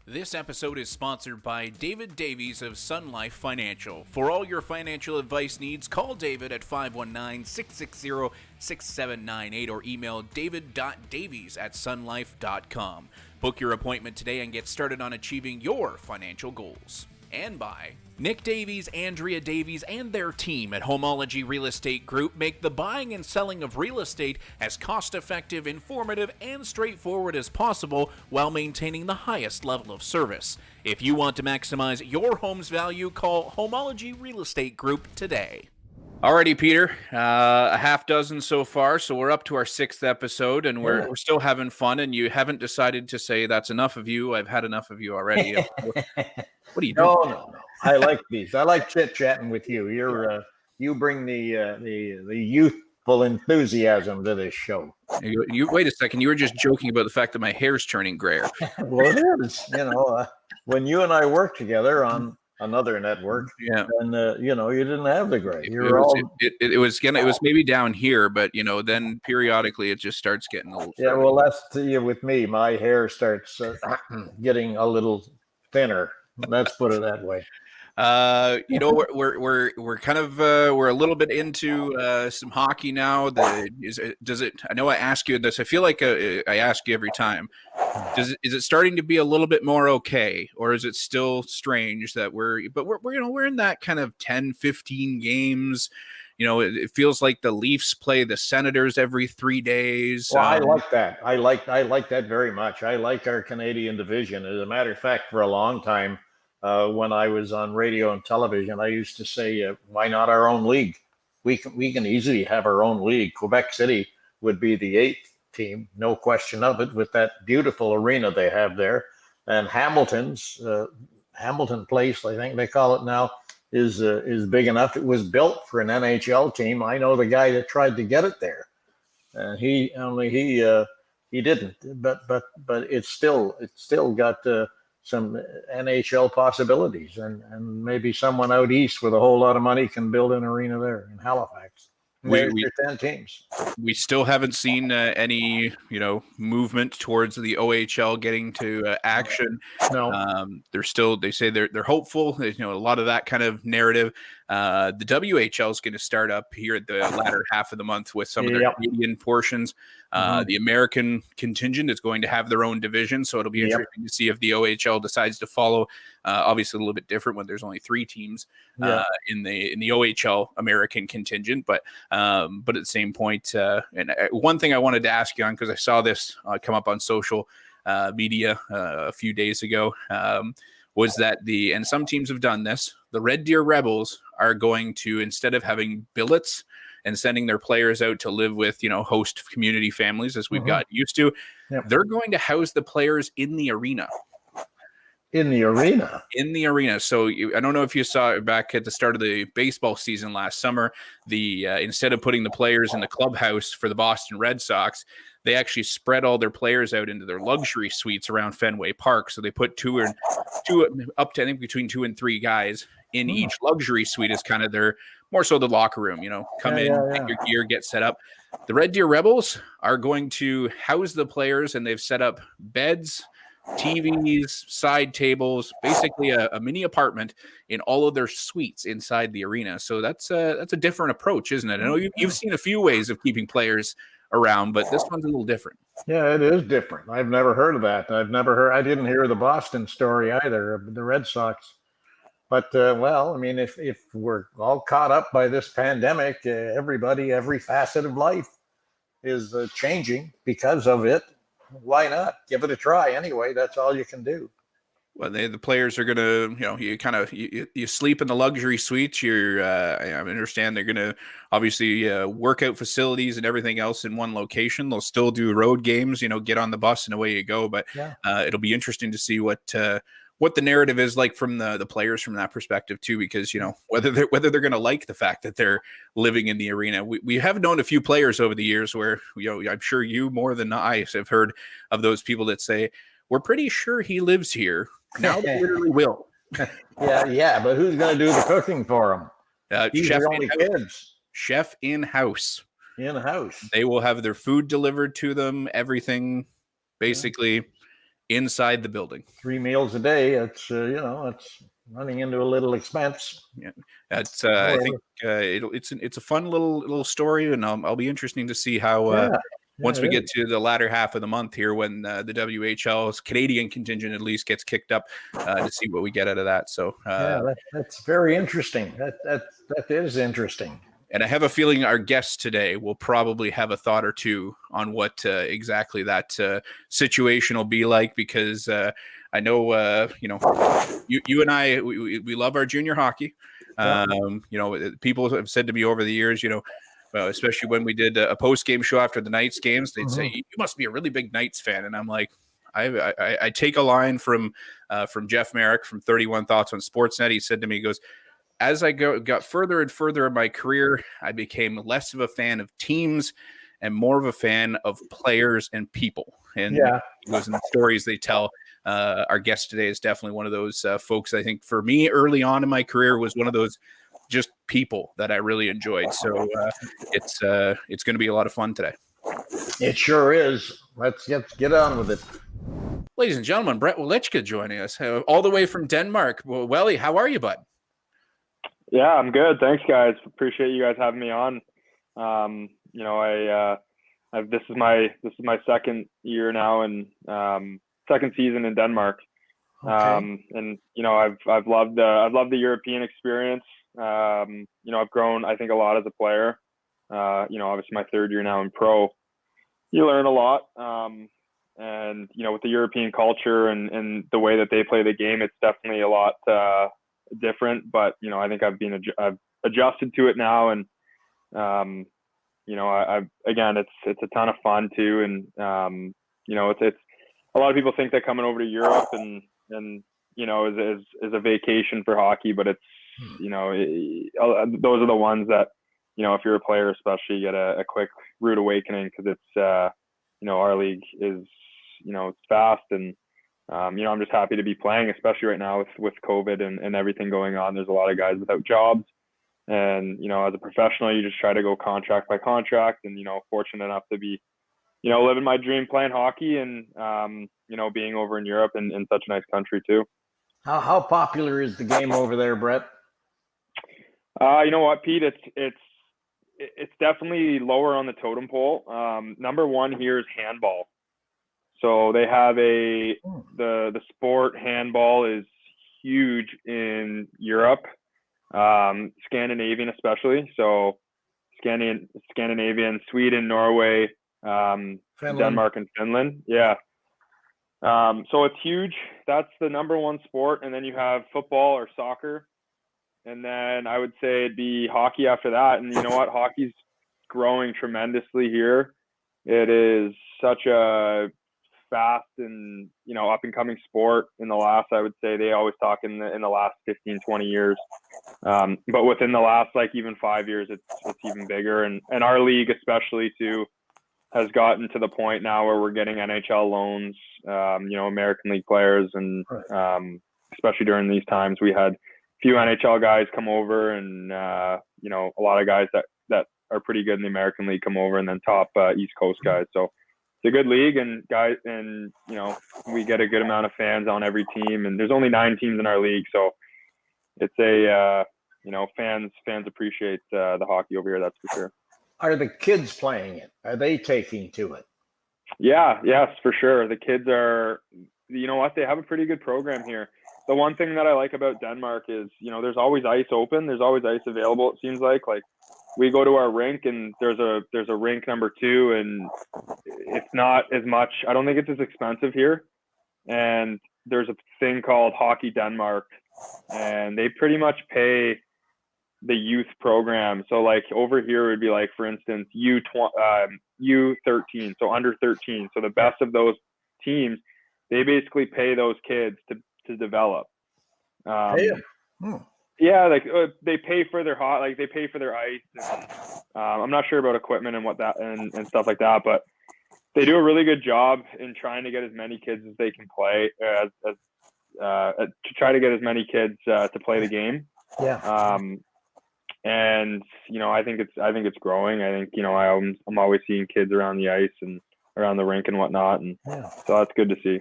This episode is sponsored by David Davies of Sun Life Financial. For all your financial advice needs, call David at 519-660-6798 or email david.davies@sunlife.com. Book your appointment today and get started on achieving your financial goals. And by Nick Davies, Andrea Davies, and their team at Homeology Real Estate Group make the buying and selling of real estate as cost-effective, informative, and straightforward as possible while maintaining the highest level of service. If you want to maximize your home's value, call Homeology Real Estate Group today. Alrighty, Peter, a half dozen so far, so we're up to our 6th episode, and we're still having fun, and you haven't decided to say that's enough of you. I've had enough of you already. What are you doing? No. I like these. I like chit-chatting with you. You bring the youthful enthusiasm to this show. You wait a second. You were just joking about the fact that my hair's turning grayer. Well, it is. When you and I worked together on another network, and you didn't have the gray. It was maybe down here, but then periodically it just starts getting a little. Yeah, well, that's with me. My hair starts getting a little thinner. Let's put it that way. We're kind of we're a little bit into some hockey now. I know I ask you this. I feel like I ask you every time. Is it starting to be a little bit more okay, or is it still strange that we're in that kind of 10-15 games? It feels like the Leafs play the Senators every 3 days. Well, I like that. I like that very much. I like our Canadian division. As a matter of fact, for a long time, when I was on radio and television, I used to say, why not our own league? We can easily have our own league. Quebec City would be the 8th team, no question of it, with that beautiful arena they have there. And Hamilton Place, I think they call it now, is big enough. It was built for an NHL team. I know the guy that tried to get it there, and he didn't. But it's still got some NHL possibilities, and maybe someone out east with a whole lot of money can build an arena there in Halifax. There's 10 teams. We still haven't seen any, movement towards the OHL getting to action. No, they say they're hopeful. A lot of that kind of narrative. The WHL is going to start up here at the latter half of the month with some of their Canadian portions. The American contingent is going to have their own division, so it'll be interesting to see if the OHL decides to follow. Obviously, a little bit different when there's only 3 teams in the OHL American contingent, but at the same point, and one thing I wanted to ask you on, because I saw this come up on social media a few days ago, was that and some teams have done this, the Red Deer Rebels are going to, instead of having billets and sending their players out to live with, host community families as we've got used to, they're going to house the players in the arena. In the arena. So I don't know if you saw it back at the start of the baseball season last summer, instead of putting the players in the clubhouse for the Boston Red Sox, they actually spread all their players out into their luxury suites around Fenway Park. So they put two up to, I think, between 2 and 3 guys in each luxury suite as kind of their, more so the locker room, come in, take your gear, get set up. The Red Deer Rebels are going to house the players, and they've set up beds, TVs, side tables, basically a mini apartment in all of their suites inside the arena. So that's a different approach, isn't it? I know you've seen a few ways of keeping players around, but this one's a little different. Yeah, it is different. I've never heard of that. I didn't hear the Boston story either, the Red Sox. But, if we're all caught up by this pandemic, every facet of life is changing because of it. Why not give it a try anyway? That's all you can do. Well, the players are going to, you sleep in the luxury suites. I understand they're going to obviously workout facilities and everything else in one location. They'll still do road games, get on the bus and away you go. But it'll be interesting to see what the narrative is like from the players from that perspective too, because whether they're going to like the fact that they're living in the arena. We have known a few players over the years where I'm sure you more than I have heard of those people that say, we're pretty sure he lives here. Now they literally will. Yeah, but who's going to do the cooking for him? Chef in-house. In-house. They will have their food delivered to them, everything basically. inside the building. 3 meals a day. It's it's running into a little expense. Yeah, that's I think it's a fun little story, and I'll be interesting to see how once we get to the latter half of the month here, when the WHL's Canadian contingent at least gets kicked up, to see what we get out of that. So that's very interesting. That is interesting. And I have a feeling our guest today will probably have a thought or two on what exactly that situation will be like, because I know, you and I, we love our junior hockey. People have said to me over the years, especially when we did a post-game show after the Knights games, they'd say, you must be a really big Knights fan. And I'm like, I take a line from Jeff Merrick from 31 Thoughts on Sportsnet. He said to me, he goes, as I got further and further in my career, I became less of a fan of teams and more of a fan of players and people. And it goes in the stories they tell. Our guest today is definitely one of those folks. I think for me, early on in my career, was one of those just people that I really enjoyed. So it's going to be a lot of fun today. It sure is. Let's get on with it. Ladies and gentlemen, Brett Welychka joining us all the way from Denmark. Well, Welly, how are you, bud? Yeah, I'm good. Thanks, guys. Appreciate you guys having me on. This is my second year now, and second season in Denmark. Okay. And I've loved the European experience. I've grown, I think, a lot as a player. Obviously my third year now in pro. You learn a lot. And with the European culture and the way that they play the game, it's definitely a lot different, but I think I've adjusted to it now, and it's a ton of fun too, and it's a lot of people think that coming over to Europe and is a vacation for hockey, but it's those are the ones that if you're a player especially, you get a quick rude awakening, because it's our league is it's fast, and I'm just happy to be playing, especially right now with COVID and everything going on. There's a lot of guys without jobs, and as a professional, you just try to go contract by contract, and fortunate enough to be living my dream playing hockey, and being over in Europe and in such a nice country too. How popular is the game over there, Brett? You know what, Pete? It's definitely lower on the totem pole. Number one here is handball. So they have the sport handball is huge in Europe, Scandinavian especially. So Scandinavian, Sweden, Norway, Denmark, and Finland. Yeah. So it's huge. That's the number one sport. And then you have football or soccer. And then I would say it'd be hockey after that. And you know what? Hockey's growing tremendously here. It is such a fast and up and coming sport in the last, I would say, they always talk in the last 15-20 years, but within the last even 5 years, it's even bigger, and our league especially too has gotten to the point now where we're getting NHL loans, American League players, and especially during these times, we had a few NHL guys come over, and a lot of guys that are pretty good in the American League come over, and then top East Coast guys. So it's a good league, and guys, and we get a good amount of fans on every team, and there's only 9 teams in our league, so it's fans appreciate the hockey over here, that's for sure. Are the kids playing it? Are they taking to it? Yeah, yes, for sure. The kids are, they have a pretty good program here. The one thing that I like about Denmark is, there's always ice open. There's always ice available. It seems like we go to our rink, and there's a rink number 2, and it's not as much. I don't think it's as expensive here. And there's a thing called Hockey Denmark, and they pretty much pay the youth program. So over here would be for instance, U13, so under 13. So the best of those teams, they basically pay those kids to develop. Yeah, they pay for their they pay for their ice. And, I'm not sure about equipment and what that and stuff like that, but they do a really good job in trying to get as many kids as they can play, to try to get as many kids to play the game. Yeah. And I think it's growing. I think I'm always seeing kids around the ice and around the rink and whatnot, and so that's good to see.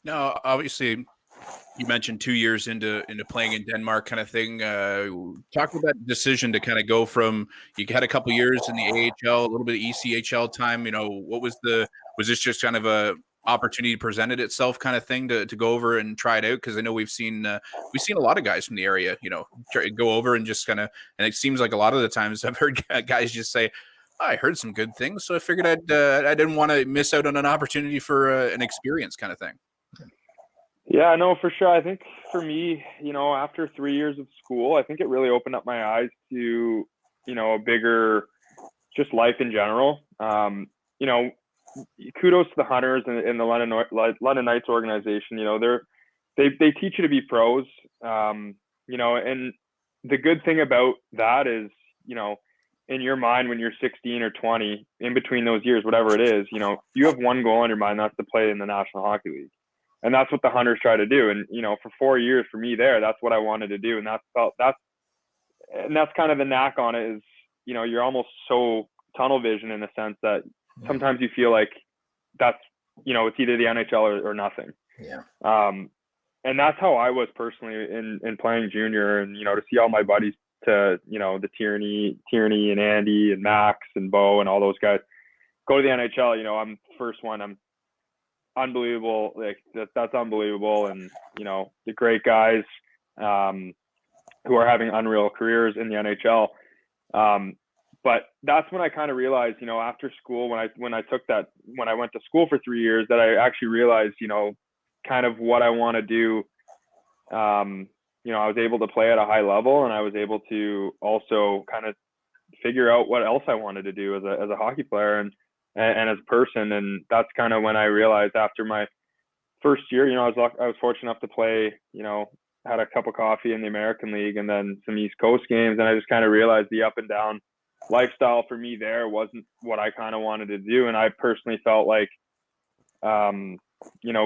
No, obviously, you mentioned 2 years into playing in Denmark, kind of thing. Talk about that decision to kind of go from, you had a couple years in the AHL, a little bit of ECHL time. What was this just kind of a opportunity presented itself kind of thing to go over and try it out? Because I know we've seen a lot of guys from the area, go over and just kind of, and it seems like a lot of the times I've heard guys just say, I heard some good things, so I figured I didn't want to miss out on an opportunity for an experience kind of thing. Yeah, no, for sure. I think for me, after 3 years of school, I think it really opened up my eyes to, a bigger, just life in general. Kudos to the Hunters and the London Knights organization. They teach you to be pros. And the good thing about that is, in your mind, when you're 16 or 20, in between those years, whatever it is, you have one goal on your mind, that's to play in the National Hockey League. And that's what the Hunters try to do. And, for 4 years for me there, that's what I wanted to do. And that's kind of the knack on it is, you're almost so tunnel vision in the sense that sometimes you feel like that's, it's either the NHL or nothing. Yeah. And that's how I was personally in playing junior, and, to see all my buddies to, the Tierney and Andy and Max and Bo and all those guys go to the NHL. I'm the first one. I'm unbelievable. Like that's unbelievable. And, the great guys who are having unreal careers in the NHL. But that's when I kind of realized, after school, when I went to school for 3 years, that I actually realized, kind of what I want to do. I was able to play at a high level, and I was able to also kind of figure out what else I wanted to do as a hockey player and as a person. And that's kind of when I realized after my first year, I was fortunate enough to play, had a cup of coffee in the American League and then some East Coast games. And I just kind of realized the up and down lifestyle for me there wasn't what I kind of wanted to do. And I personally felt like,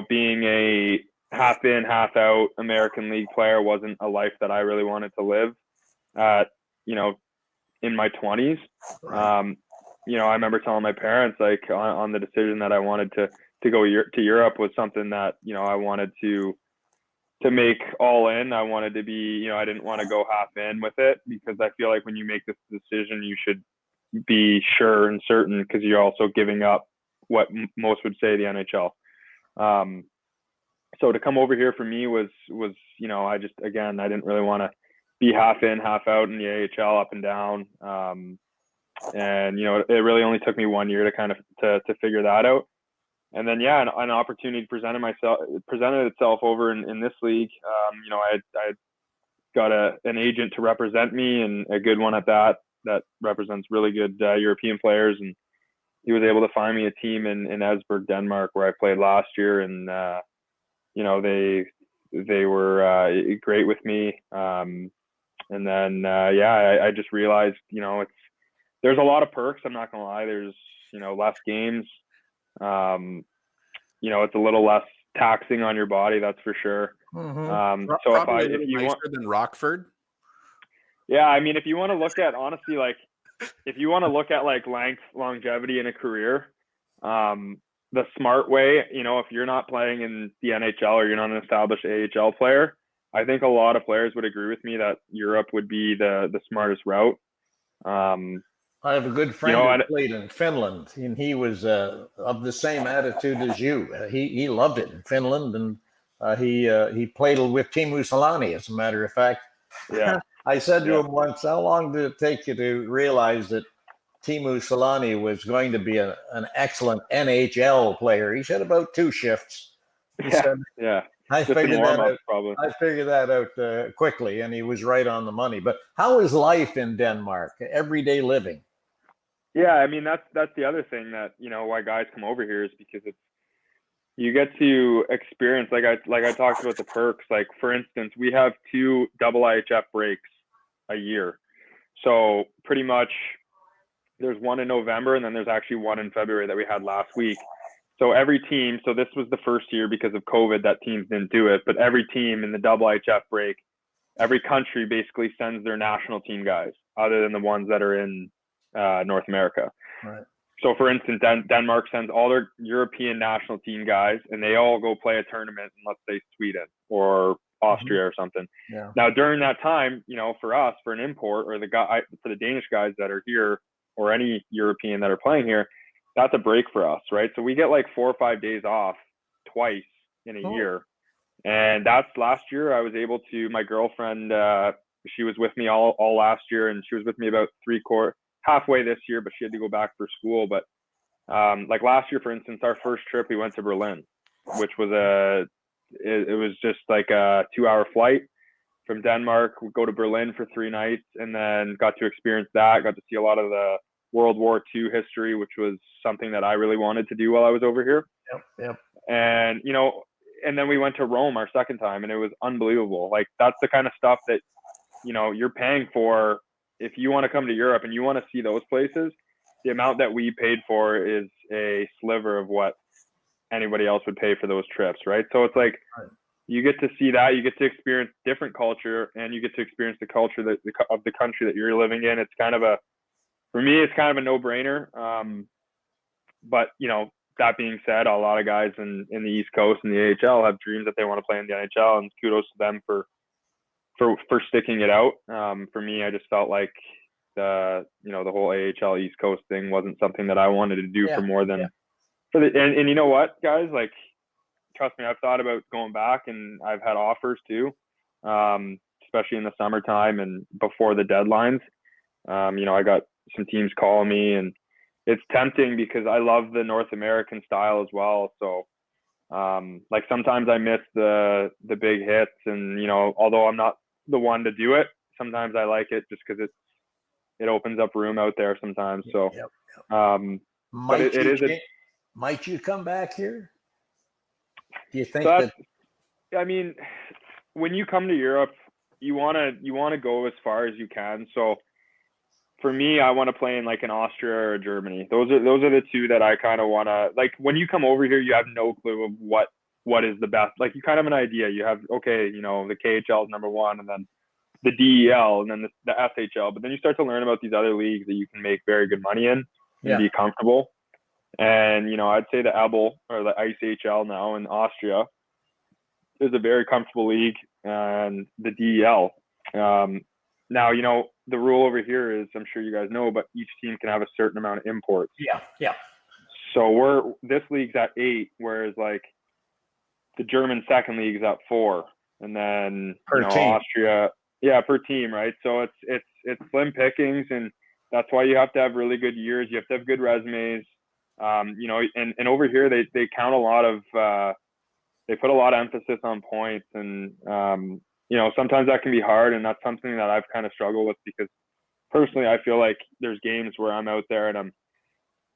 being a half in, half out American League player wasn't a life that I really wanted to live in my 20s. Right. I remember telling my parents, like, on the decision that I wanted to go to Europe was something that, I wanted to make all in. I wanted to be, I didn't want to go half in with it, because I feel like when you make this decision, you should be sure and certain, because you're also giving up what most would say the NHL. So to come over here for me was, I didn't really want to be half in, half out in the AHL, up and down. And, it really only took me 1 year to kind of to figure that out. And then, an opportunity presented itself over in this league. I got an agent to represent me, and a good one at that represents really good European players. And he was able to find me a team in Esbjerg, Denmark, where I played last year. And, they were great with me. And then, I just realized, there's a lot of perks. I'm not going to lie. There's, less games. It's a little less taxing on your body. That's for sure. Mm-hmm. So if you want than Rockford. Yeah. I mean, if you want to look at, honestly, like, if you want to look at like longevity in a career, the smart way, if you're not playing in the NHL or you're not an established AHL player, I think a lot of players would agree with me that Europe would be the smartest route. I have a good friend who played in Finland, and he was of the same attitude as you. He loved it in Finland, and he played with Teemu Selanne, as a matter of fact. Yeah. I said to him once, how long did it take you to realize that Teemu Selanne was going to be an excellent NHL player? He said about 2 shifts. He said, I figured that out quickly, and he was right on the money. But how is life in Denmark, everyday living? Yeah, I mean, that's the other thing that, why guys come over here is because you get to experience, like I talked about the perks. Like, for instance, we have 2 double IHF breaks a year. So pretty much there's one in November, and then there's actually one in February that we had last week. So every team, so this was the first year because of COVID that teams didn't do it, but every team in the double IHF break, every country basically sends their national team guys, other than the ones that are in North America. Right. So for instance, Denmark sends all their European national team guys, and they all go play a tournament in, let's say, Sweden or Austria or something. Yeah. Now during that time, for us, for an import, or for the Danish guys that are here, or any European that are playing here, that's a break for us, right? So we get like 4 or 5 days off twice in a year. And that's last year. I was able to, my girlfriend, she was with me all last year, and she was with me about halfway this year, but she had to go back for school. But like last year, for instance, our first trip, we went to Berlin, which was it was just like a 2-hour flight from Denmark. We go to Berlin for 3 nights, and then got to experience that, got to see a lot of the World War II history, which was something that I really wanted to do while I was over here. Yep. And, and then we went to Rome our second time, and it was unbelievable. Like, that's the kind of stuff that, you're paying for. If you want to come to Europe and you want to see those places, the amount that we paid for is a sliver of what anybody else would pay for those trips, right? So it's like, you get to see that, you get to experience different culture, and you get to experience the culture of the country that you're living in. It's kind of for me, it's kind of a no-brainer. But, that being said, a lot of guys in the East Coast and the AHL have dreams that they want to play in the NHL, and kudos to them for sticking it out. For me, I just felt like the whole AHL East Coast thing wasn't something that I wanted to do for more than and you know what, guys, like, trust me, I've thought about going back, and I've had offers too, especially in the summertime and before the deadlines. I got some teams calling me, and it's tempting because I love the North American style as well. So, like, sometimes I miss the big hits, and, although I'm not the one to do it, sometimes I like it just because it opens up room out there sometimes. So, might you come back here? Do you think I mean, when you come to Europe, you want to go as far as you can. So for me, I want to play in like an Austria or a Germany. Those are the two that I kind of want to, like, when you come over here, you have no clue of what is the best. Like, you kind of have an idea. You have, okay, the KHL is number one, and then the DEL, and then the SHL. But then you start to learn about these other leagues that you can make very good money in and be comfortable. And, I'd say the EBL, or the ICHL now in Austria, is a very comfortable league, and the DEL. Now, the rule over here is, I'm sure you guys know, but each team can have a certain amount of imports. Yeah. So this league's at 8, whereas like the German second league is at 4, and then per team. Austria, per team, right? So it's slim pickings, and that's why you have to have really good years. You have to have good resumes. And over here they count a lot of they put a lot of emphasis on points, and sometimes that can be hard, and that's something that I've kind of struggled with, because personally I feel like there's games where I'm out there and I'm,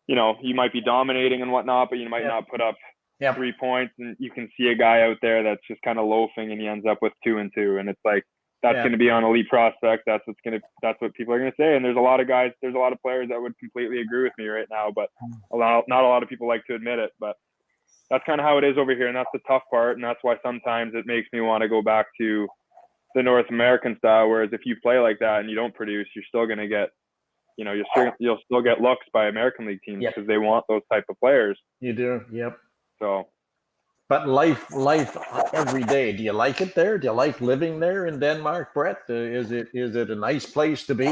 you might be dominating and whatnot, but you might not put up 3 points, and you can see a guy out there that's just kind of loafing, and he ends up with 2 and 2, and it's like, that's going to be on elite prospect. That's what people are going to say. And there's a lot of players that would completely agree with me right now, but not a lot of people like to admit it. But that's kind of how it is over here, and that's the tough part. And that's why sometimes it makes me want to go back to the North American style. Whereas if you play like that and you don't produce, you're still going to get, you'll still get looks by American League teams because they want those type of players. You do, yep. So. But life every day. Do you like it there? Do you like living there in Denmark, Brett? Is it a nice place to be?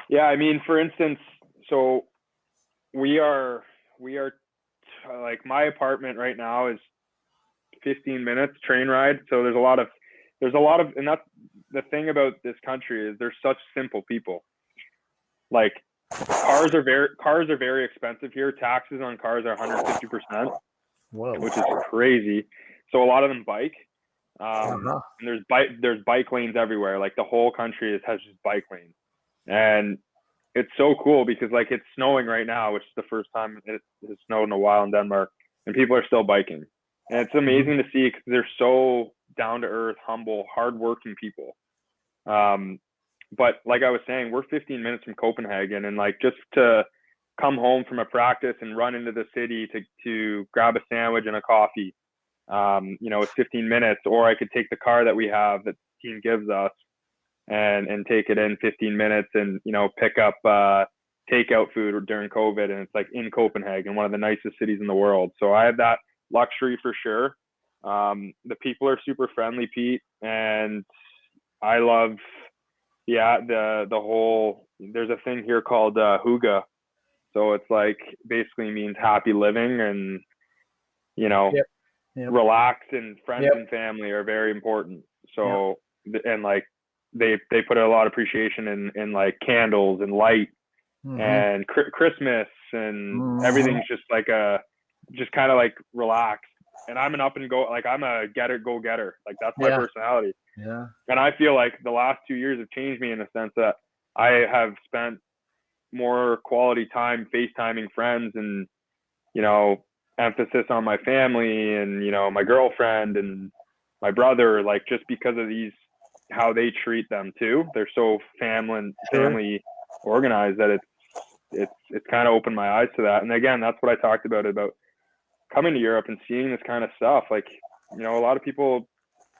Yeah, I mean, for instance, so we are like, my apartment right now is 15 minutes train ride. So there's a lot of, and that's the thing about this country, is they're such simple people. Like, cars are very expensive here. Taxes on cars are 150%. Whoa. Which is crazy. So a lot of them bike. And there's bike lanes everywhere. Like, the whole country has just bike lanes. And it's so cool because, like, it's snowing right now, which is the first time it has snowed in a while in Denmark, and people are still biking. And it's amazing to see, because they're so down to earth, humble, hardworking people. But like I was saying, we're 15 minutes from Copenhagen, and like, just to come home from a practice and run into the city to grab a sandwich and a coffee, it's 15 minutes. Or I could take the car that we have, that the team gives us, and take it in 15 minutes, and pick up takeout food during COVID, and it's like in Copenhagen, one of the nicest cities in the world. So I have that luxury for sure. The people are super friendly, Pete, and I love, the whole, there's a thing here called hygge. So it's like basically means happy living, and, you know, relax, and friends and family are very important. So, and like they put a lot of appreciation in like candles and light and Christmas, and everything's just like just kind of like relaxed. And I'm an up and go, like I'm a go getter. Like that's my personality. Yeah. And I feel like the last 2 years have changed me in the sense that I have spent more quality time FaceTiming friends, and, you know, emphasis on my family, and, you know, my girlfriend and my brother, like just because of how they treat them too. They're so family organized that it's kind of opened my eyes to that. And again, that's what I talked about coming to Europe and seeing this kind of stuff. Like, you know, a lot of people,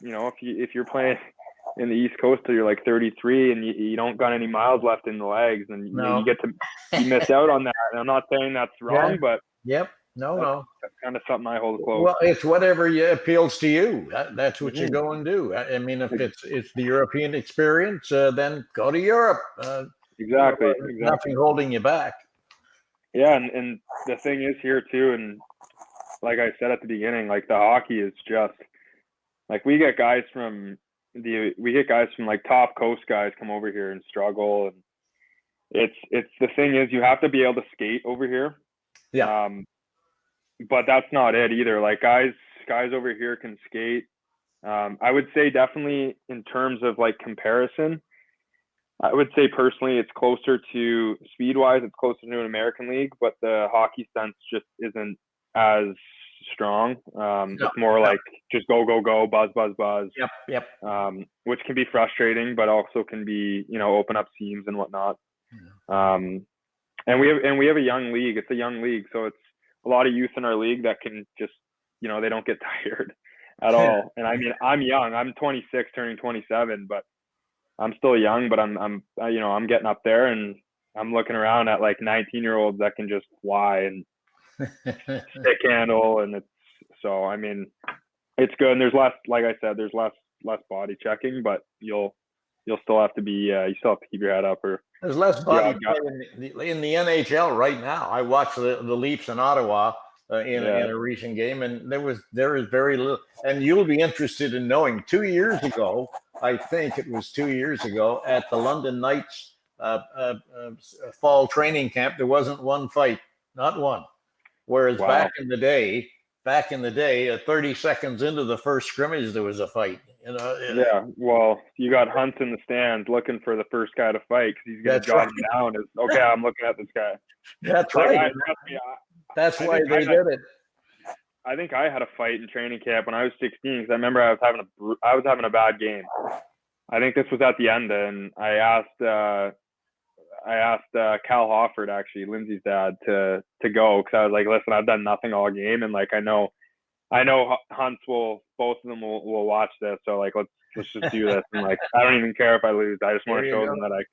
you know, if you're playing in the East Coast till you're like 33 and you don't got any miles left in the legs, and you miss out on that. And I'm not saying that's wrong, but that's kind of something I hold close. Well, it's whatever appeals to you. That's what you go and do. I mean, if it's the European experience, then go to Europe. Exactly. Nothing holding you back. Yeah, and the thing is here too, and like I said at the beginning, like the hockey is just like we get guys from like top coast guys come over here and struggle, and it's the thing is you have to be able to skate over here. Yeah. But that's not it either. Like guys over here can skate. I would say definitely in terms of like comparison, I would say personally it's closer to speed-wise, it's closer to an American league, but the hockey sense just isn't as strong. It's more like just go, buzz. Yep. Which can be frustrating, but also can be, you know, open up seams and whatnot. And we have a young league. It's a young league, so it's a lot of youth in our league that can just, you know, they don't get tired at all. And I mean, I'm young. I'm 26, turning 27, but I'm still young. But I'm you know, I'm getting up there, and I'm looking around at like 19-year-olds that can just fly and stick handle, and so I mean, it's good. And there's less, like I said, there's less body checking, but you'll still have to be you still have to keep your head up. Or there's less body in the NHL right now. I watched the Leafs in Ottawa in a recent game, and there is very little. And you'll be interested in knowing, 2 years ago, I think it was 2 years ago, at the London Knights fall training camp, there wasn't one fight, not one. Whereas back in the day, 30 seconds into the first scrimmage, there was a fight. You know. Yeah. Well, you got Hunt in the stands looking for the first guy to fight because he's going to jog him down. Okay, I'm looking at this guy. That's right. That's why they did it. I think I had a fight in training camp when I was 16 because I remember I was having a bad game. I think this was at the end, and I asked Cal Hofford, actually, Lindsay's dad, to go, because I was like, listen, I've done nothing all game, and like I know Hunts both of them will watch this, so like let's just do this. And like I don't even care if I lose. I just want to show them that I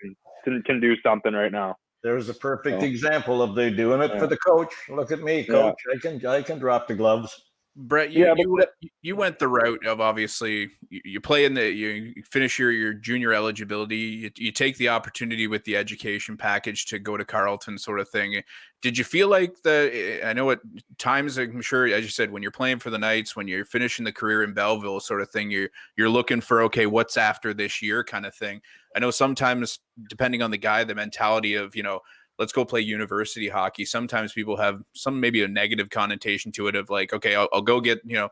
can do something right now. There's a perfect example of they doing it for the coach. Look at me, coach. I can drop the gloves. Brett, you went the route of, obviously you play you finish your junior eligibility, you take the opportunity with the education package to go to Carleton, sort of thing. Did you feel like I know at times, I'm sure, as you said, when you're playing for the Knights, when you're finishing the career in Belleville, sort of thing, you're looking for, okay, what's after this year kind of thing. I know sometimes, depending on the guy, the mentality of, you know, let's go play university hockey. Sometimes people have maybe a negative connotation to it of like, okay, I'll go get an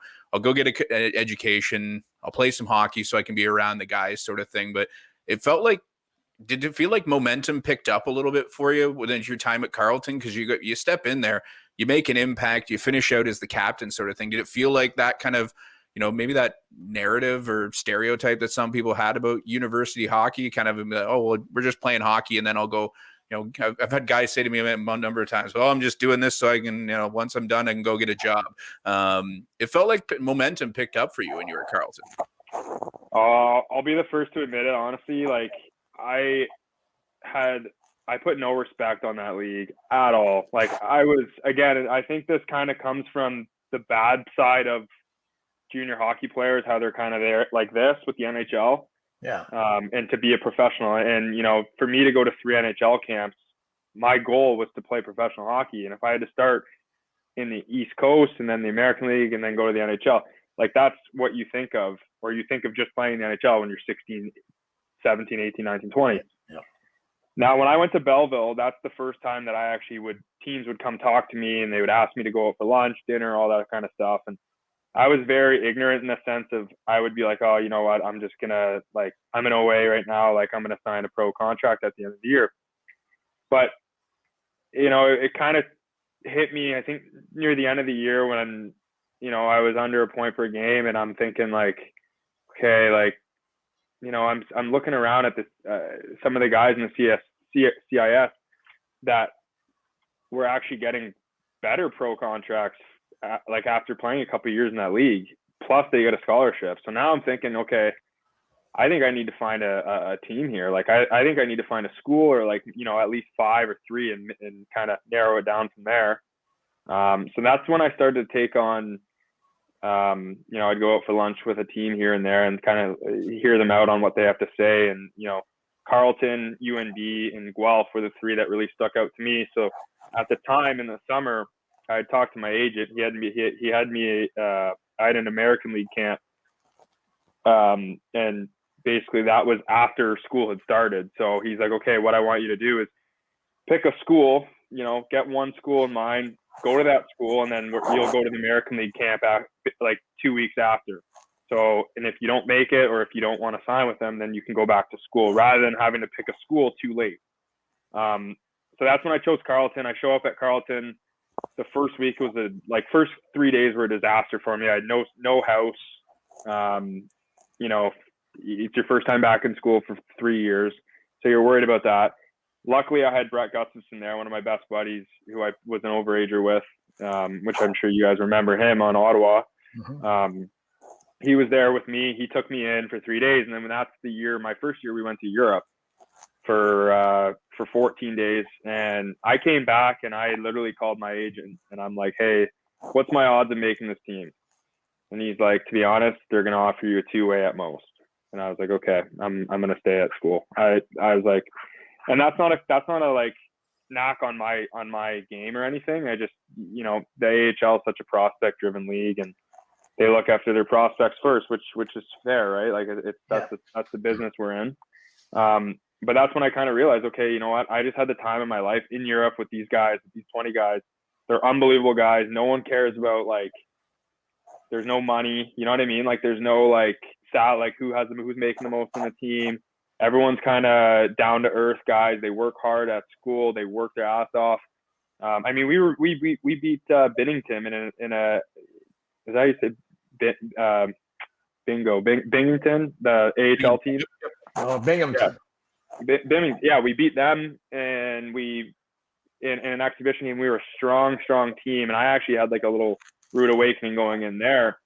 education. I'll play some hockey so I can be around the guys, sort of thing. But did it feel like momentum picked up a little bit for you within your time at Carleton? Because you step in there, you make an impact, you finish out as the captain, sort of thing. Did it feel like that kind of, you know, maybe that narrative or stereotype that some people had about university hockey, kind of, oh, well, we're just playing hockey and then I'll go. You know, I've had guys say to me a number of times, "Oh, I'm just doing this so I can, you know, once I'm done, I can go get a job." It felt like momentum picked up for you when you were at Carleton. I'll be the first to admit it, honestly. Like, I had I put no respect on that league at all. Like I think this kind of comes from the bad side of junior hockey players, how they're kind of there like this with the NHL. Yeah. And to be a professional, and for me to go to 3 NHL camps, my goal was to play professional hockey. And if I had to start in the East Coast and then the American League and then go to the NHL, like that's what you think of, or you think of just playing the NHL when you're 16, 17, 18, 19, 20. Yeah. Now, when I went to Belleville, that's the first time that I actually teams would come talk to me and they would ask me to go out for lunch, dinner, all that kind of stuff. And I was very ignorant in the sense of I would be like, oh, you know what? I'm just going to I'm in OA right now. Like I'm going to sign a pro contract at the end of the year. But, it kind of hit me, I think near the end of the year when, I was under a point per game and I'm thinking like, okay, like, I'm looking around at this, some of the guys in the CIS that were actually getting better pro contracts, like after playing a couple of years in that league, plus they get a scholarship. So now I'm thinking, okay, I think I need to find a team here. Like I think I need to find a school or at least 5 or 3 and kind of narrow it down from there. So that's when I started to take on, I'd go out for lunch with a team here and there and kind of hear them out on what they have to say. And, Carleton, UND, and Guelph were the 3 that really stuck out to me. So at the time in the summer, I talked to my agent. He had me, I had an American League camp. And basically that was after school had started. So he's like, okay, what I want you to do is pick a school, get one school in mind, go to that school, and then you'll go to the American League camp like 2 weeks after. So, and if you don't make it, or if you don't want to sign with them, then you can go back to school rather than having to pick a school too late. So that's when I chose Carleton. I show up at Carleton. The first week was first 3 days were a disaster for me. I had no house. It's your first time back in school for 3 years. So you're worried about that. Luckily, I had Brett Gustafson there, one of my best buddies, who I was an overager with, which I'm sure you guys remember him on Ottawa. Mm-hmm. He was there with me. He took me in for 3 days. And then that's my first year, we went to Europe for 14 days. And I came back and I literally called my agent and I'm like, hey, what's my odds of making this team? And he's like, to be honest, they're going to offer you a 2-way at most. And I was like, okay, I'm going to stay at school. I was like, and that's not a knock on my game or anything. I just, the AHL is such a prospect driven league and they look after their prospects first, which is fair, right? Like that's the business we're in. But that's when I kind of realized, okay, you know what? I just had the time of my life in Europe with these guys, with these 20 guys. They're unbelievable guys. No one cares about there's no money, you know what I mean? There's no who's making the most on the team. Everyone's kind of down to earth guys. They work hard at school. They work their ass off. We beat Binnington in a is that how you say Binghamton, the AHL team. Oh, Binghamton. Yeah, we beat them, and in an exhibition game, we were a strong team, and I actually had a little rude awakening going in there,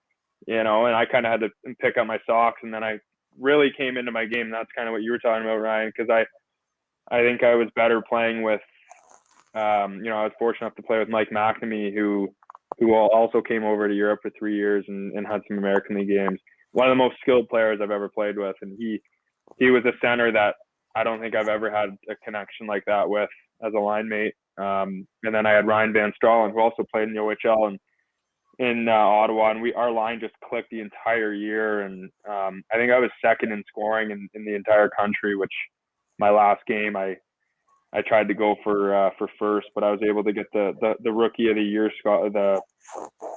and I kind of had to pick up my socks, and then I really came into my game. That's kind of what you were talking about, Ryan, because I think I was better playing with, I was fortunate enough to play with Mike McNamee, who also came over to Europe for 3 years and had some American League games. One of the most skilled players I've ever played with, and he was a center that I don't think I've ever had a connection like that with as a line mate. And then I had Ryan Van Stralen, who also played in the OHL and in Ottawa, and our line just clicked the entire year. And I think I was second in scoring in the entire country, which my last game I tried to go for first, but I was able to get the Rookie of the Year the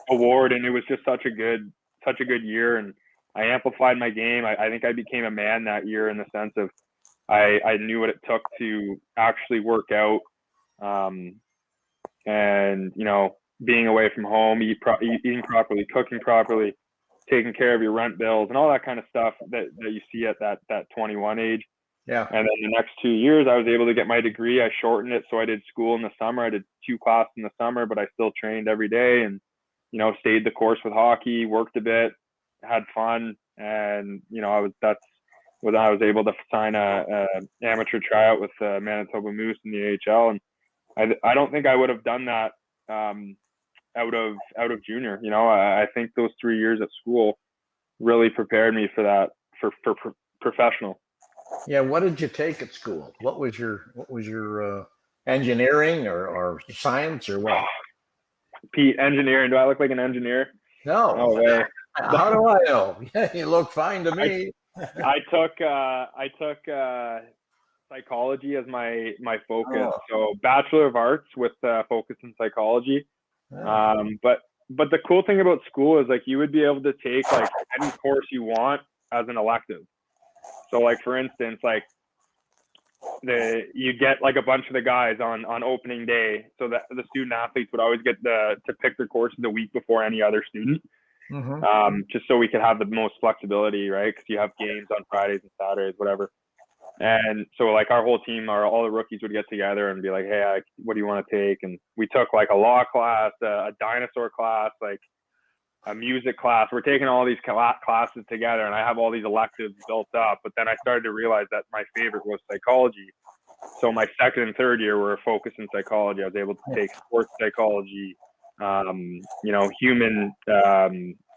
award, and it was just such a good year. And I amplified my game. I think I became a man that year in the sense of I knew what it took to actually work out, and being away from home, eating properly, cooking properly, taking care of your rent bills, and all that kind of stuff that you see at that 21 age. Yeah. And then the next 2 years, I was able to get my degree. I shortened it, so I did school in the summer. I did 2 classes in the summer, but I still trained every day and stayed the course with hockey, worked a bit, had fun, and when I was able to sign a amateur tryout with Manitoba Moose in the AHL, and I don't think I would have done that out of junior. You know, I think those 3 years at school really prepared me for that, for professional. Yeah. What did you take at school? What was your engineering or science or what? Pete, engineering. Do I look like an engineer? No. No way. How do I know? Yeah, you look fine to me. I took psychology as my focus. Oh. So Bachelor of Arts with focus in psychology. Oh. But the cool thing about school is like you would be able to take like any course you want as an elective. So like for instance, like you get like a bunch of the guys on opening day, so that the student athletes would always get to pick their courses the week before any other student. Mm-hmm. Just so we could have the most flexibility, right? Because you have games on Fridays and Saturdays, whatever. And so like our whole team, all the rookies would get together and be like, hey, what do you want to take? And we took like a law class, a dinosaur class, like a music class. We're taking all these classes together, and I have all these electives built up. But then I started to realize that my favorite was psychology. So my second and third year were focused in psychology. I was able to take sports psychology, you know, human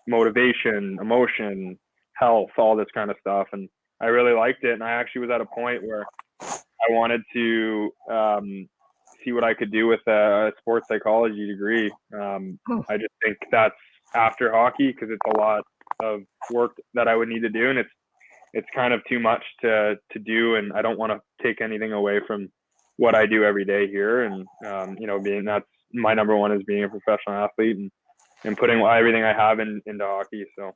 motivation, emotion, health, all this kind of stuff. And I really liked it. And I actually was at a point where I wanted to see what I could do with a sports psychology degree. I just think that's after hockey, because it's a lot of work that I would need to do. And it's kind of too much to do. And I don't want to take anything away from what I do every day here. And, you know, that's my number one is being a professional athlete and putting everything I have into hockey. So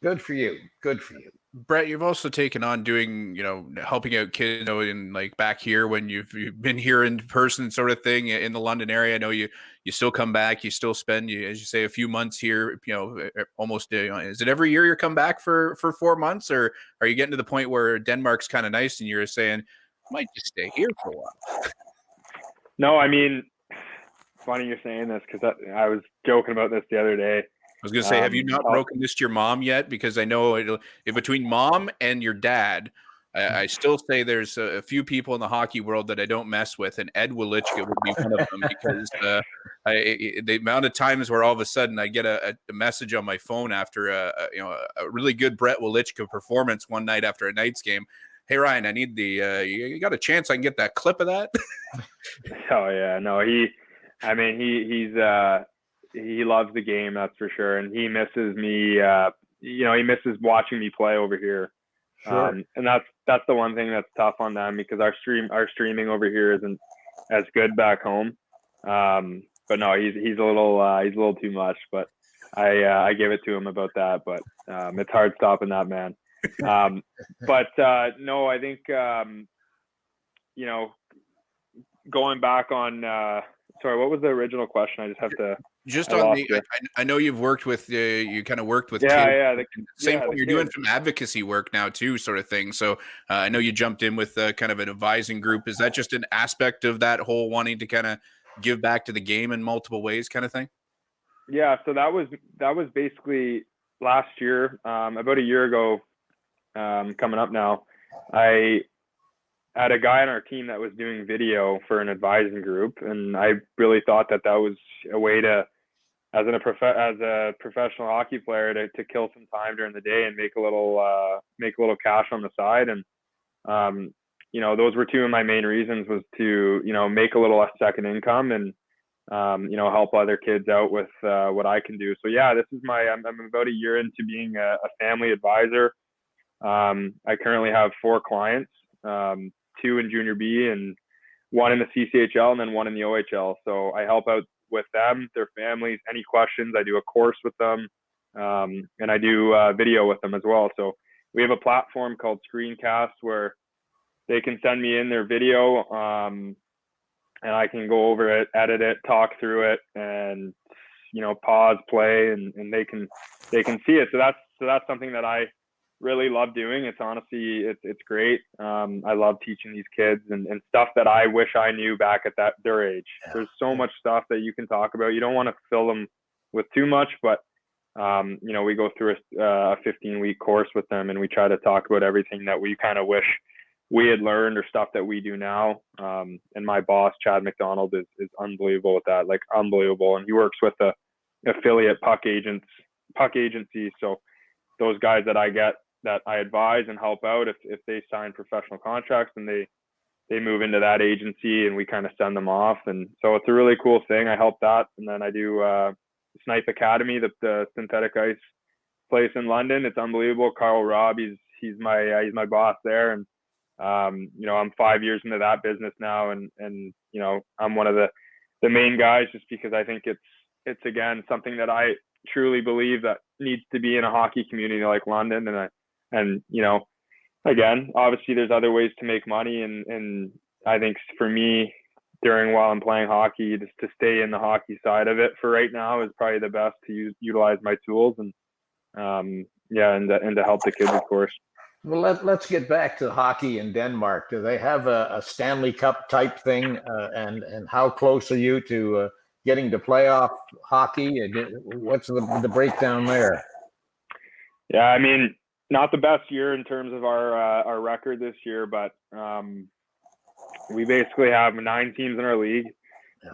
good for you. Good for you. Brett, you've also taken on doing, you know, helping out kids, you know, in like back here when you've been here in person sort of thing in the London area. I know you still come back, you still spend, as you say, a few months here, you know, almost, is it every year you come back for 4 months, or are you getting to the point where Denmark's kind of nice and you're saying, I might just stay here for a while? No, I mean, funny you're saying this, because I was joking about this the other day. I was going to say, have you not broken this to your mom yet? Because I know between mom and your dad, I still say there's a few people in the hockey world that I don't mess with, and Ed Welychka would be one of them, because the amount of times where all of a sudden I get a message on my phone after a really good Brett Welychka performance one night after a Knights game. Hey Ryan, I need you got a chance I can get that clip of that? Oh yeah, no, he loves the game, that's for sure, and he misses me. You know, he misses watching me play over here. Sure. And that's the one thing that's tough on them, because our streaming over here isn't as good back home. But no, he's a little too much. But I give it to him about that. But it's hard stopping that man. But no, I think you know, going back on. Sorry, what was the original question? I just have to. Just on I know you've worked with you kind of worked with kids. Same thing you're doing some advocacy work now too, sort of thing. So I know you jumped in with kind of an advising group. Is that just an aspect of that whole wanting to kind of give back to the game in multiple ways, kind of thing? Yeah. So that was basically last year, about a year ago, coming up now. I had a guy on our team that was doing video for an advising group, and I really thought that was a way to, as a professional hockey player, to kill some time during the day and make a little cash on the side. And you know, those were two of my main reasons, was to, you know, make a little second income and you know, help other kids out with what I can do. So yeah, this is I'm about a year into being a family advisor. I currently have 4 clients. 2 in junior B and 1 in the CCHL and then 1 in the OHL. So I help out with them, their families, any questions. I do a course with them, and I do video with them as well. So we have a platform called Screencast where they can send me in their video, and I can go over it, edit it, talk through it, and, you know, pause, play, and they can see it. So that's something that I really love doing. It's honestly, it's great. I love teaching these kids and stuff that I wish I knew back at their age. Yeah. There's so much stuff that you can talk about. You don't want to fill them with too much, but We go through a 15-week course with them, and we try to talk about everything that we kind of wish we had learned or stuff that we do now. And my boss, Chad McDonald, is unbelievable with that, like unbelievable. And he works with a affiliate puck agency. So those guys that I advise and help out, if they sign professional contracts, and they move into that agency, and we kind of send them off. And so it's a really cool thing. I help that. And then I do Snipe Academy, the synthetic ice place in London. It's unbelievable. Carl Robb, he's my boss there. And I'm 5 years into that business now, and I'm one of the main guys, just because I think it's again something that I truly believe that needs to be in a hockey community like London. And again, obviously there's other ways to make money, and I think for me, while I'm playing hockey, just to stay in the hockey side of it for right now is probably the best, to utilize my tools and to help the kids, of course. Well, let's get back to hockey in Denmark. Do they have a Stanley Cup type thing? And how close are you to getting to playoff hockey? What's the breakdown there? Yeah, I mean, not the best year in terms of our record this year, but we basically have 9 teams in our league,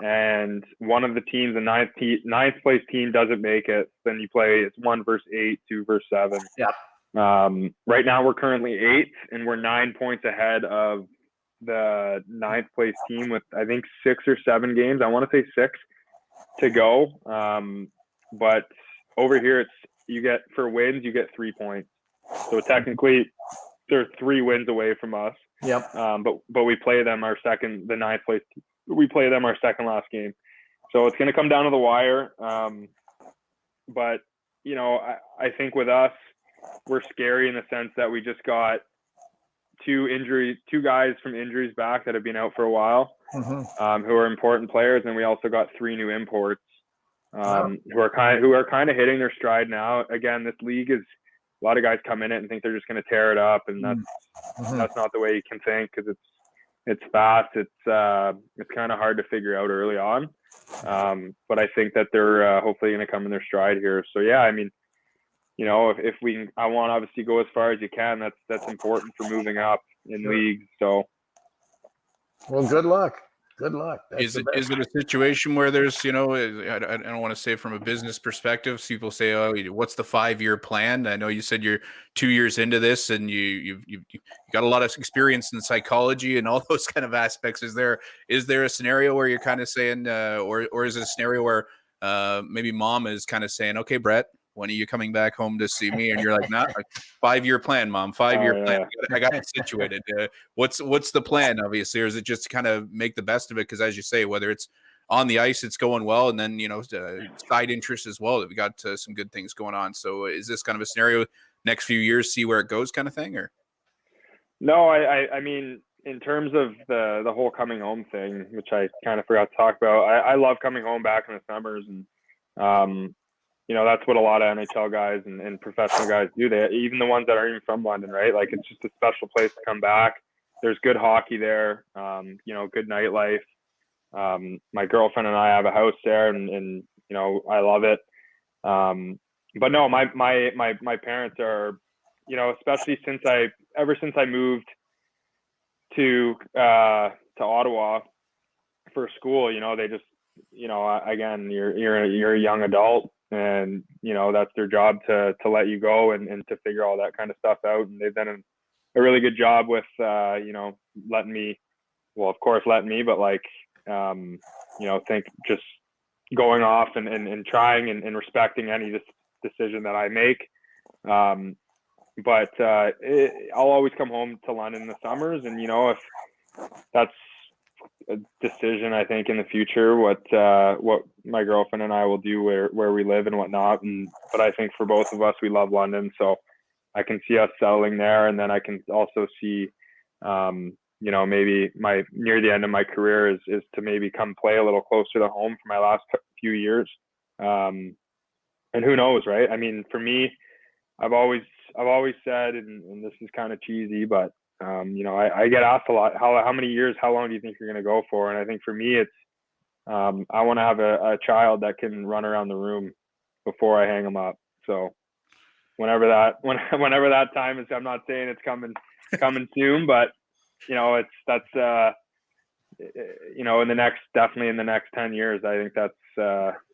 and one of the teams, the ninth place team, doesn't make it. Then you play, it's 1 versus 8, 2 versus 7. Yeah. Right now we're currently 8th, and we're 9 points ahead of the 9th place team with, I think, 6 or 7 games. I want to say 6 to go. But over here, for wins, you get 3 points. So technically they're 3 wins away from us. Yep. But we play them the 9th place. We play them our second last game. So it's going to come down to the wire. But I think with us, we're scary in the sense that we just got 2 guys from injuries back that have been out for a while, who are important players. And we also got 3 new imports, who are kind of hitting their stride now. Again, this league is, a lot of guys come in it and think they're just going to tear it up. And that's not the way you can think, because it's fast. It's kind of hard to figure out early on. But I think that they're hopefully going to come in their stride here. So yeah, I mean, if we can, I want to obviously go as far as you can. That's important for moving up in leagues. So, well, good luck. Good luck. Is it a situation where there's, I don't want to say from a business perspective, people say, oh, what's the 5-year plan? I know you said you're 2 years into this, and you've got a lot of experience in psychology and all those kind of aspects. Is there a scenario where you're kind of saying, or is it a scenario where maybe mom is kind of saying, okay, Brett, when are you coming back home to see me? And you're like, nah, 5-year plan, Mom, 5-year plan. I got it situated. What's the plan, obviously? Or is it just to kind of make the best of it? Because as you say, whether it's on the ice, it's going well. And then, side interest as well. We got some good things going on. So is this kind of a scenario next few years, see where it goes kind of thing? Or no, I mean, in terms of the whole coming home thing, which I kind of forgot to talk about, I love coming home back in the summers. And, that's what a lot of NHL guys and professional guys do. Even the ones that aren't even from London, right? Like, it's just a special place to come back. There's good hockey there, good nightlife. My girlfriend and I have a house there, and I love it. But no, my parents are, especially ever since I moved to Ottawa for school, they just, again, you're a young adult, and that's their job to let you go and to figure all that kind of stuff out. And they've done a really good job with letting me, but like think just going off and trying and respecting any decision that I make. But I'll always come home to London in the summers, and if that's a decision, I think in the future, what my girlfriend and I will do where we live and whatnot. But I think for both of us, we love London, so I can see us settling there. And then I can also see, maybe near the end of my career is to maybe come play a little closer to home for my last few years. And who knows, right? I mean, for me, I've always said, and this is kind of cheesy, but I get asked a lot, how many years, how long do you think you're going to go for? And I think for me, it's, I want to have a child that can run around the room before I hang him up. So whenever that time is, I'm not saying it's coming soon, but that's in the next 10 years, I think that's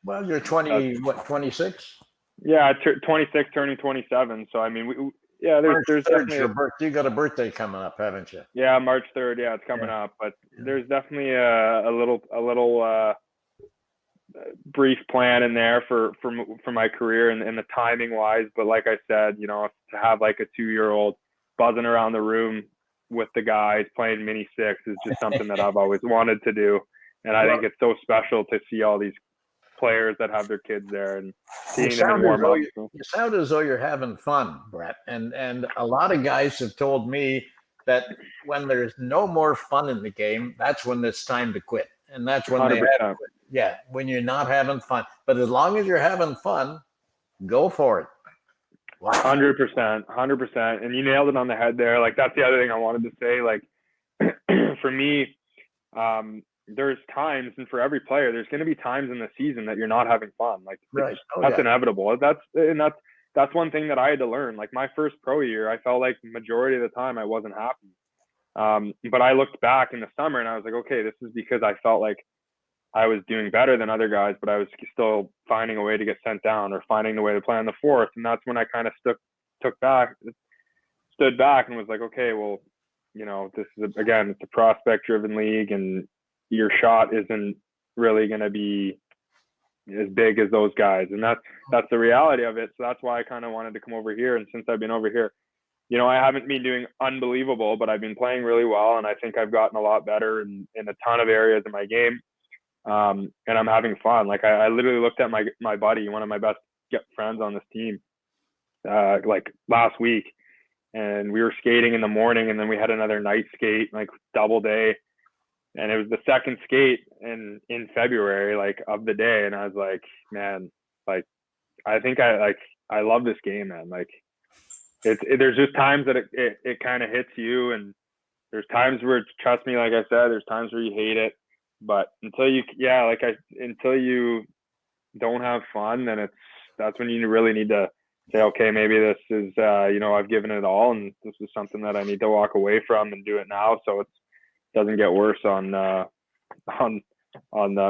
well, you're 20, 26? Yeah, 26, turning 27. So I mean, there's definitely you got a birthday coming up, haven't you? Yeah, March 3rd. Yeah, it's coming up, but there's definitely a little brief plan in there for my career and the timing wise. But like I said, to have like a 2-year-old buzzing around the room with the guys playing mini six is just something that I've always wanted to do. And I think it's so special to see all these players that have their kids there and seeing them in warm up. You sound as though you're having fun, Brett. And a lot of guys have told me that when there's no more fun in the game, that's when it's time to quit. And that's when they have to quit. Yeah, when you're not having fun. But as long as you're having fun, go for it. 100%. And you nailed it on the head there. Like, that's the other thing I wanted to say. Like, for me, there's times, and for every player, there's going to be times in the season that you're not having fun. Like, that's inevitable. That's one thing that I had to learn. Like, my first pro year, I felt like majority of the time I wasn't happy. But I looked back in the summer and I was like, okay, this is because I felt like I was doing better than other guys, but I was still finding a way to get sent down or finding the way to play on the fourth. And that's when I kind of stood back and was like, okay, well, this is it's a prospect driven league, and your shot isn't really going to be as big as those guys. And that's the reality of it. So that's why I kind of wanted to come over here. And since I've been over here, I haven't been doing unbelievable, but I've been playing really well. And I think I've gotten a lot better in a ton of areas of my game. And I'm having fun. Like, I literally looked at my buddy, one of my best friends on this team, like last week, and we were skating in the morning, and then we had another night skate, like double day. And it was the second skate in February, like, of the day. And I was like, man, like, I think I love this game, man. Like, there's just times that it kind of hits you, and there's times where, trust me, like I said, there's times where you hate it. But until you don't have fun, then that's when you really need to say, okay, maybe this is, I've given it all, and this is something that I need to walk away from and do it now, so it doesn't get worse on the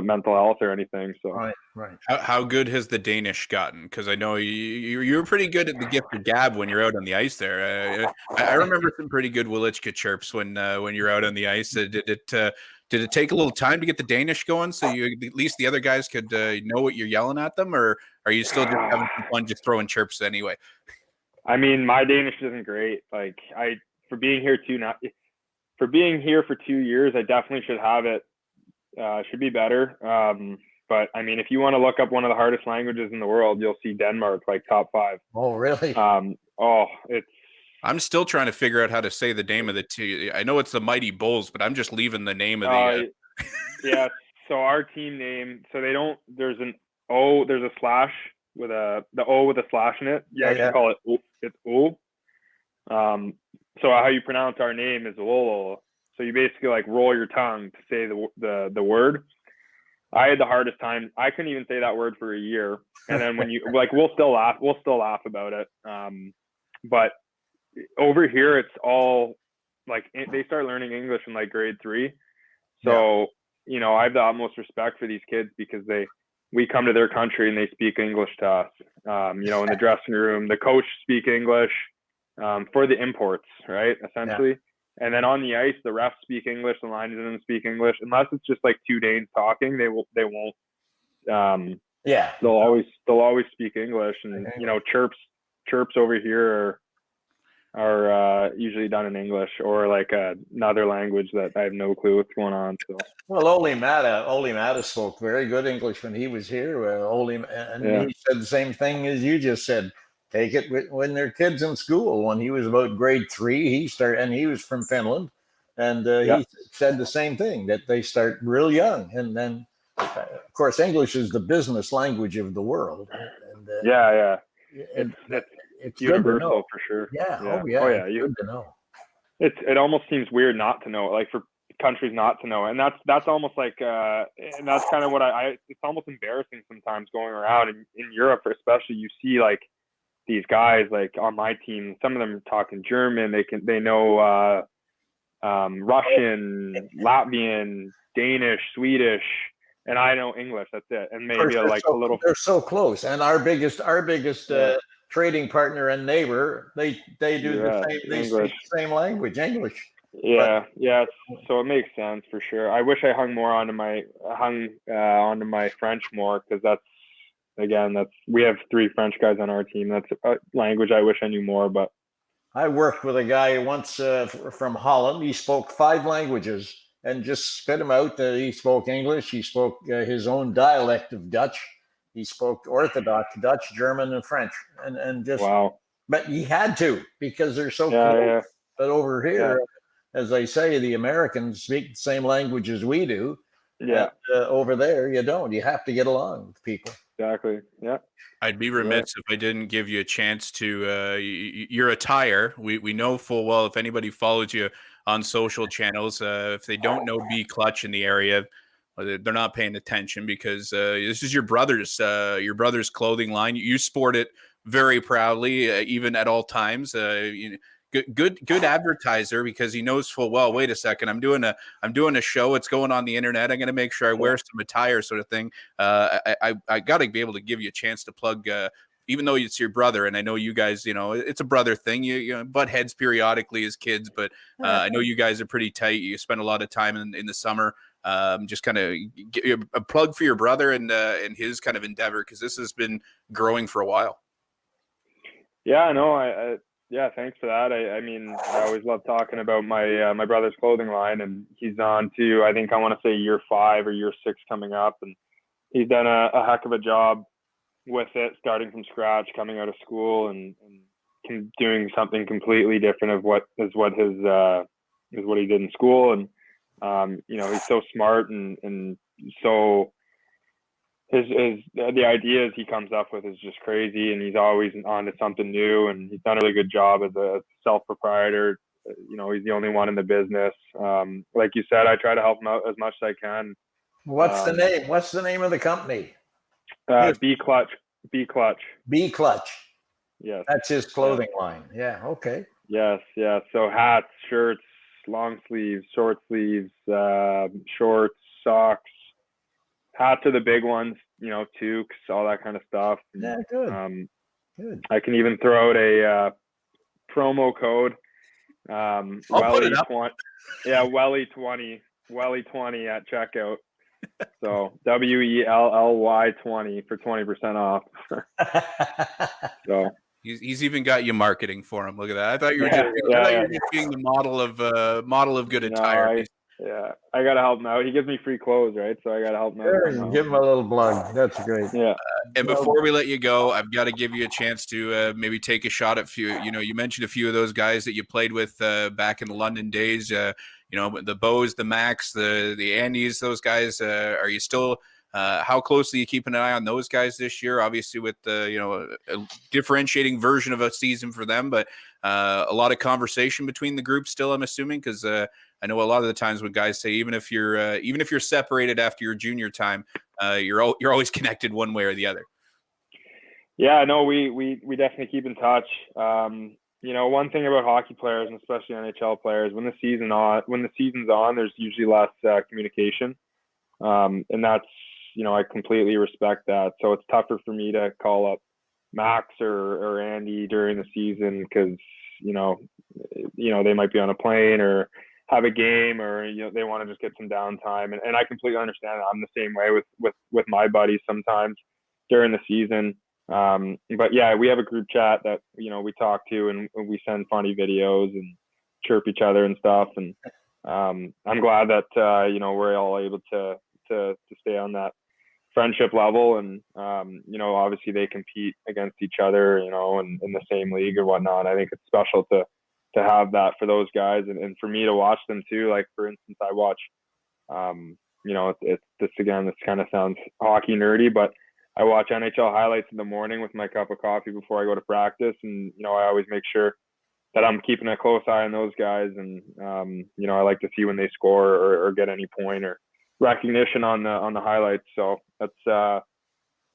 mental health or anything. So right. How good has the Danish gotten? Because I know you were pretty good at the gift of gab when you're out on the ice there. I remember some pretty good Welychka chirps when you're out on the ice. Did it take a little time to get the Danish going, so at least the other guys could know what you're yelling at them, or are you still just having some fun just throwing chirps anyway? I mean, my Danish isn't great. Like, for being here for 2 years, I definitely should have it. Should be better. But I mean, if you want to look up one of the hardest languages in the world, you'll see Denmark, like, top 5. Oh, really? I'm still trying to figure out how to say the name of the team. I know it's the Mighty Bulls, but I'm just leaving the name of the. Yeah. So our team name. So they don't. There's an O. There's a slash with the O with a slash in it. Yeah, I can call it O. It's O. So how you pronounce our name is Lolo. So you basically, like, roll your tongue to say the word. I had the hardest time. I couldn't even say that word for a year. And then when you we'll still laugh about it. But over here, it's all like, they start learning English in like grade 3. So, I have the utmost respect for these kids because we come to their country and they speak English to us. In the dressing room, the coach speak English for the imports, right? Essentially. Yeah. And then on the ice, the refs speak English, the linesmen speak English, unless it's just like two Danes talking. They won't. They'll always speak English, and chirps over here are usually done in English or like another language that I have no clue what's going on. So. Well, Ole Mata spoke very good English when he was here. He said the same thing as you just said. Take it when they're kids in school. When he was about grade 3, he started, and he was from Finland, and he said the same thing, that they start real young, and then, of course, English is the business language of the world. And, it's universal for sure. Good to know. It almost seems weird not to know, like for countries not to know, and that's almost like, and that's kind of what it's almost embarrassing sometimes going around in Europe, especially. You see like these guys like on my team, some of them are talking German. They know Russian, Latvian, Danish, Swedish, and I know English. That's it, and maybe a little. They're so close, and our biggest trading partner and neighbor, they do the same. They speak the same language, English. Yeah. So it makes sense for sure. I wish I hung onto my French more, because we have 3 French guys on our team. That's a language I wish I knew more. But I worked with a guy once from Holland. He spoke 5 languages and just spit them out. He spoke English. He spoke his own dialect of Dutch. He spoke Orthodox Dutch, German, and French. And just wow. But he had to, because they're so close. Yeah. But over here, as I say, the Americans speak the same language as we do. Yeah. And, over there, you don't. You have to get along with people. Exactly. Yeah. I'd be remiss if I didn't give you a chance to your attire. We know full well, if anybody follows you on social channels, if they don't know Be Clutch in the area, they're not paying attention, because this is your brother's clothing line. You sport it very proudly, even at all times. Good advertiser, because he knows full well, wait a second, I'm doing a show, it's going on the internet, I'm going to make sure I wear some attire, sort of thing. I got to be able to give you a chance to plug, even though it's your brother, and I know you guys, it's a brother thing, you butt heads periodically as kids, but I know you guys are pretty tight. You spend a lot of time in the summer. Just kind of a plug for your brother and his kind of endeavor, because this has been growing for a while. Yeah, no, yeah, thanks for that. I mean, I always love talking about my brother's clothing line, and he's on to, I think I want to say year 5 or year 6 coming up, and he's done a heck of a job with it, starting from scratch, coming out of school, and doing something completely different of what he did in school. And he's so smart, and so the ideas he comes up with is just crazy, and he's always on to something new, and he's done a really good job as a self-proprietor. He's the only one in the business. Like you said, I try to help him out as much as I can. What's the name? What's the name of the company? Be Clutch. Be Clutch. Be Clutch. Yes. That's his clothing line. Yeah. Okay. Yes. Yeah. So hats, shirts, long sleeves, short sleeves, shorts, socks. Hats are the big ones, toques, all that kind of stuff. Yeah, good. Good. I can even throw out a promo code. Welly20. Yeah, Welly20 at checkout. So WELLY 20 for 20% off. So he's even got you marketing for him. Look at that. I thought you were just being the model of good attire. I gotta help him out. He gives me free clothes, right? So I gotta help him out. Give him a little plug. That's great. Yeah. And before we let you go, I've got to give you a chance to maybe take a shot at few. You mentioned a few of those guys that you played with back in the London days. The Bows, the Max, the Andys. Those guys. Are you still? How closely are you keeping an eye on those guys this year? Obviously, with a differentiating version of a season for them, but a lot of conversation between the groups still, I'm assuming, because I know a lot of the times when guys say even if you're separated after your junior time, you're always connected one way or the other. Yeah, no, we definitely keep in touch. One thing about hockey players, and especially NHL players, when the season's on, there's usually less communication, and that's I completely respect that. So it's tougher for me to call up Max or Andy during the season, because they might be on a plane or have a game, or they want to just get some downtime, and I completely understand that. I'm the same way with my buddies sometimes during the season. But yeah, we have a group chat that we talk to, and we send funny videos and chirp each other and stuff, and I'm glad that we're all able to stay on that friendship level. And obviously they compete against each other in the same league or whatnot. I think it's special to have that for those guys, and for me to watch them too. Like, for instance, I watch this kind of sounds hockey nerdy, but I watch NHL highlights in the morning with my cup of coffee before I go to practice, and I always make sure that I'm keeping a close eye on those guys, and I like to see when they score or get any point or recognition on the highlights. So that's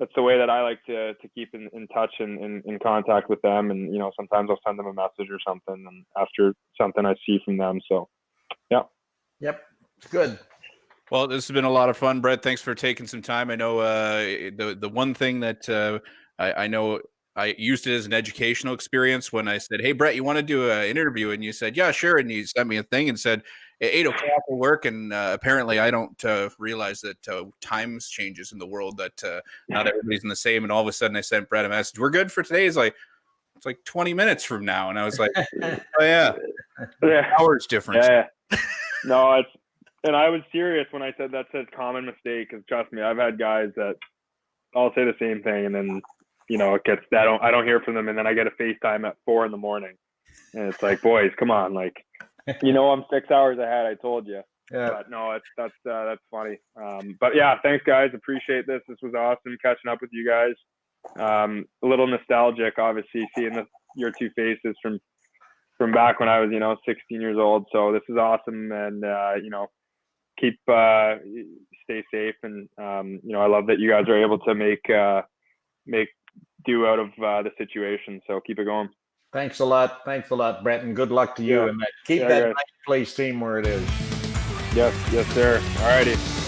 that's the way that I like to keep in touch and in contact with them. And, sometimes I'll send them a message or something and after something I see from them. So, yeah. Yep. It's good. Well, this has been a lot of fun, Brett. Thanks for taking some time. I know the one thing that I know I used it as an educational experience when I said, "Hey, Brett, you want to do an interview?" And you said, "Yeah, sure." And you sent me a thing and said, "At 8:00 will work." And apparently, I don't realize that times changes in the world. That not everybody's in the same. And all of a sudden, I sent Brett a message. "We're good for today." It's like 20 minutes from now, and I was like, "Oh yeah, hours difference." Yeah. No, and I was serious when I said that's a common mistake. Because trust me, I've had guys that I'll say the same thing, and then it gets I don't hear from them, and then I get a FaceTime at 4 a.m, and it's like, boys, come on, like, I'm 6 hours ahead. I told you. Yeah. But no, that's funny. But yeah, thanks guys. Appreciate this. This was awesome catching up with you guys. A little nostalgic, obviously, seeing your two faces from back when I was 16 years old. So this is awesome, and keep stay safe, and I love that you guys are able to make do out of the situation. So keep it going. Thanks a lot, Brett, and good luck to you. And keep that ninth place team where it is. Yes, sir. All righty.